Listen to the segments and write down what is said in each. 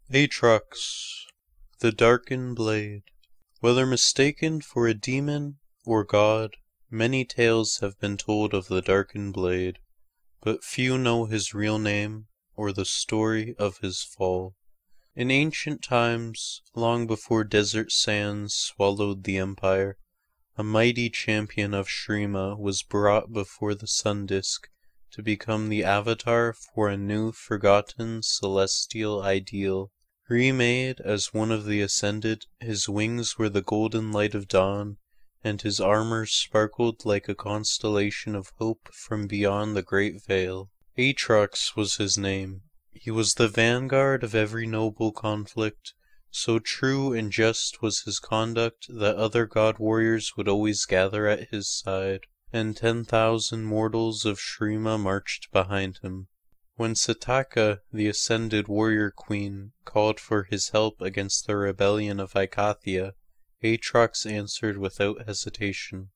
Aatrox, the darkened blade. Whether mistaken for a demon or god, many tales have been told of the darkened blade, but few know his real name or the story of his fall. In ancient times, long before desert sands swallowed the empire, a mighty champion of Shrima was brought before the sun disk to become the avatar for a new forgotten celestial ideal. Remade as one of the Ascended, his wings were the golden light of dawn, and his armor sparkled like a constellation of hope from beyond the great veil. Aatrox was his name. He was the vanguard of every noble conflict. So true and just was his conduct that other god warriors would always gather at his side, and 10,000 mortals of Shrima marched behind him. When Sataka, the Ascended warrior queen, called for his help against the rebellion of Ikathia, Aatrox answered without hesitation.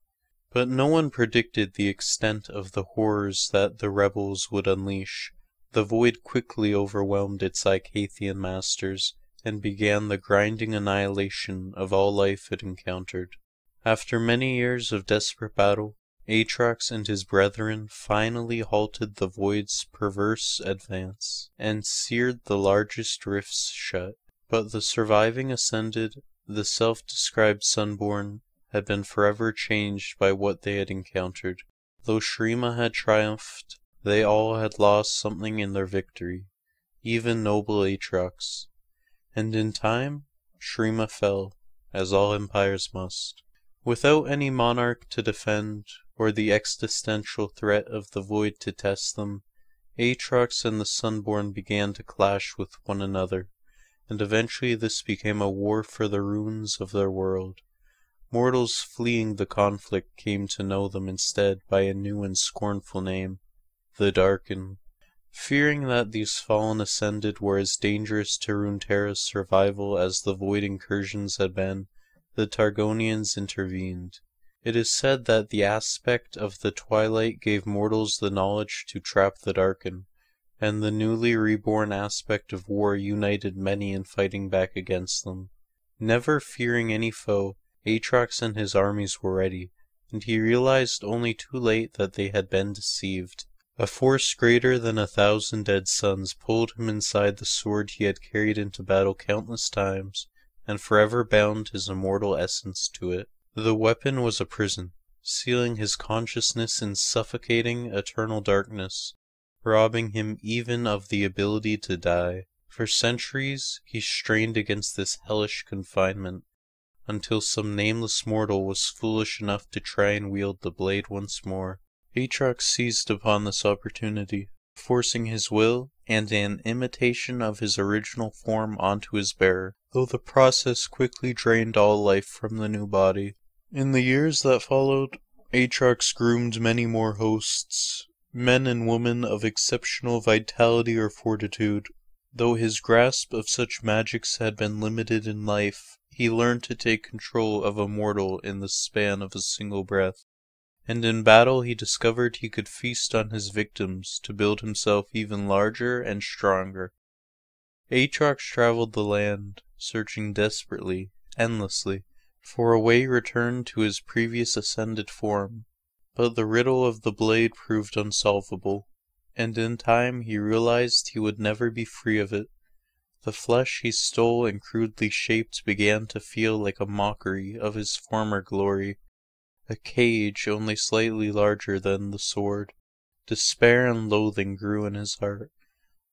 But no one predicted the extent of the horrors that the rebels would unleash. The void quickly overwhelmed its Icathian masters, and began the grinding annihilation of all life it encountered. After many years of desperate battle, Aatrox and his brethren finally halted the void's perverse advance, and seared the largest rifts shut. But the surviving Ascended, the self-described Sunborn, had been forever changed by what they had encountered. Though Shrima had triumphed, they all had lost something in their victory, even noble Aatrox. And in time, Shrima fell, as all empires must. Without any monarch to defend, or the existential threat of the void to test them, Aatrox and the Sunborn began to clash with one another, and eventually this became a war for the ruins of their world. Mortals fleeing the conflict came to know them instead by a new and scornful name, the Darken. Fearing that these fallen Ascended were as dangerous to Runeterra's survival as the void incursions had been, the Targonians intervened. It is said that the aspect of the twilight gave mortals the knowledge to trap the Darken, and the newly reborn aspect of war united many in fighting back against them. Never fearing any foe, Aatrox and his armies were ready, and he realized only too late that they had been deceived. A force greater than 1,000 dead suns pulled him inside the sword he had carried into battle countless times, and forever bound his immortal essence to it. The weapon was a prison, sealing his consciousness in suffocating eternal darkness, robbing him even of the ability to die. For centuries he strained against this hellish confinement, until some nameless mortal was foolish enough to try and wield the blade once more. Aatrox seized upon this opportunity, forcing his will and an imitation of his original form onto his bearer, though the process quickly drained all life from the new body. In the years that followed, Aatrox groomed many more hosts, men and women of exceptional vitality or fortitude. Though his grasp of such magics had been limited in life, he learned to take control of a mortal in the span of a single breath. And in battle he discovered he could feast on his victims to build himself even larger and stronger. Aatrox traveled the land, searching desperately, endlessly, for a way return to his previous Ascended form, but the riddle of the blade proved unsolvable, and in time he realized he would never be free of it. The flesh he stole and crudely shaped began to feel like a mockery of his former glory. A cage only slightly larger than the sword. Despair and loathing grew in his heart.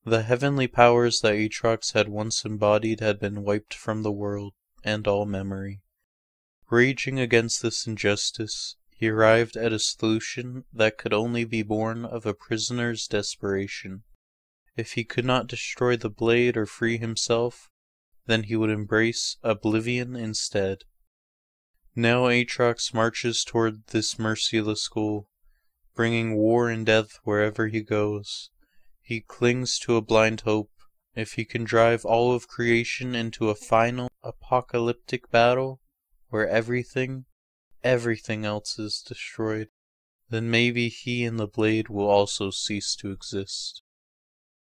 The heavenly powers that Aatrox had once embodied had been wiped from the world, and all memory. Raging against this injustice, he arrived at a solution that could only be born of a prisoner's desperation. If he could not destroy the blade or free himself, then he would embrace oblivion instead. Now Aatrox marches toward this merciless goal, bringing war and death wherever he goes. He clings to a blind hope. If he can drive all of creation into a final apocalyptic battle, where everything else is destroyed, then maybe he and the blade will also cease to exist.